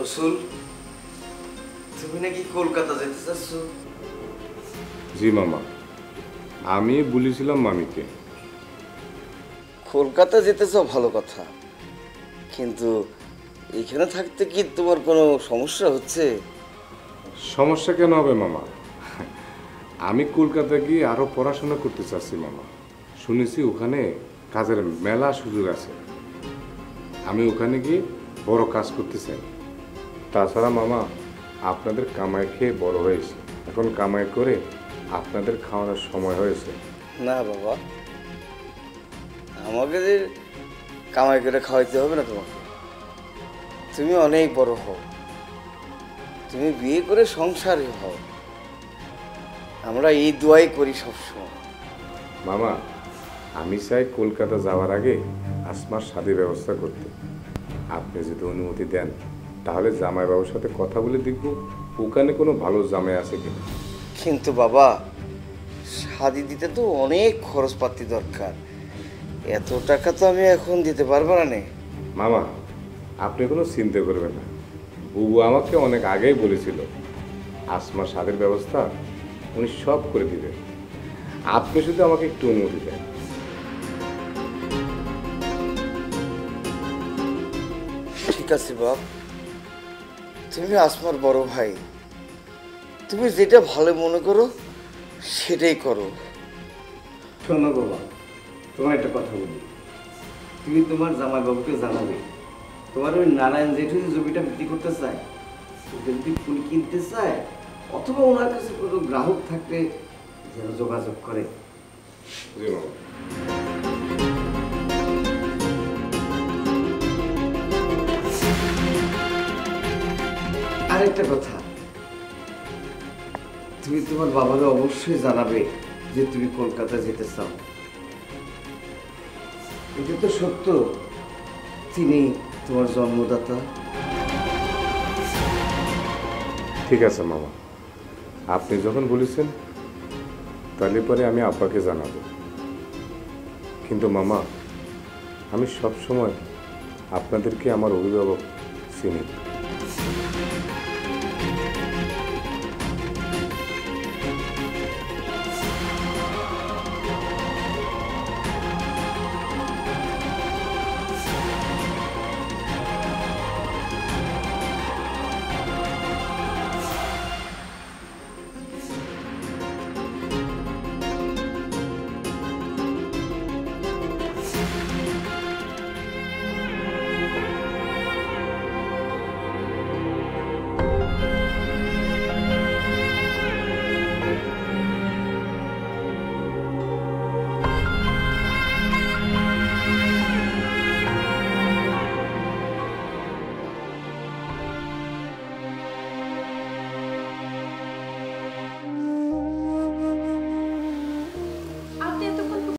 রসুল, তুমি নাকি কলকাতা যেতে চাচ্ছ? জি মামা, আমি বলেছিলাম মামিকে। কলকাতা যেতে চাও ভালো কথা, কিন্তু এখানে থাকতে কি তোমার কোনো সমস্যা হচ্ছে? সমস্যা কেন হবে মামা? আমি কলকাতা গিয়ে আরো পড়াশোনা করতে চাচ্ছি মামা। শুনেছি ওখানে কাজের মেলা সুযোগ আছে। আমি ওখানে গিয়ে বড় কাজ করতে চাই। তাছাড়া মামা, আপনাদের কামাই খেয়ে বড় হয়েছে, এখন কামাই করে আপনাদের খাওয়ানোর সময় হয়েছে। না বাবা, আমাকে কামাই করে খাওয়াইতে হবে না তোমাকে। তুমি অনেক বড় হও, তুমি বিয়ে করে সংসারে হও, আমরা এই দোয়াই করি সবসময়। মামা, আমি চাই কলকাতা যাওয়ার আগে আসমার শাদীর ব্যবস্থা করতে। আপনি যদি অনুমতি দেন তাহলে জামাই বাবুর সাথে কথা বলে দেখব ওখানে কোনো ভালো জামাই আছে কিনা। কিন্তু বাবা, শাদি দিতে তো অনেক খরচপাতি দরকার, এত টাকা তো আমি এখন দিতে পারবো না নে। মামা, আপনি কোনো চিন্তা করবেন না। বুবু আমাকে অনেক আগেই বলেছিল আসমার শাদীর ব্যবস্থা উনি সব করে দিবেন। আপনি শুধু আমাকে একটু অনুমতি দেন। ঠিক আছে বাপ, তুমি আসমার বড় ভাই, তুমি যেটা ভালো মনে করো সেটাই করো। শোনো বাবা, তোমার একটা কথা বলি, তুমি তোমার জামাই বাবুকে জানাবে তোমার ওই নারায়ণ জেঠু যে জমিটা বিক্রি করতে চায়, ওটা যদি ফুল কিনতে চায় অথবা ওনার কাছে কোনো গ্রাহক থাকলে যেন যোগাযোগ করে। জি মামা। আরেকটা কথা, তুমি তোমার বাবাকে অবশ্যই জানাবে যে তুমি কলকাতা যেতে চাও। এটা তো সত্য, তিনি তোমার জন্মদাতা। ঠিক আছে মামা, আপনি যখন বলেছেন তাহলে পরে আমি আব্বাকে জানাবো। কিন্তু মামা, আমি সব সময় আপনাদেরকে আমার অভিভাবক চিনি।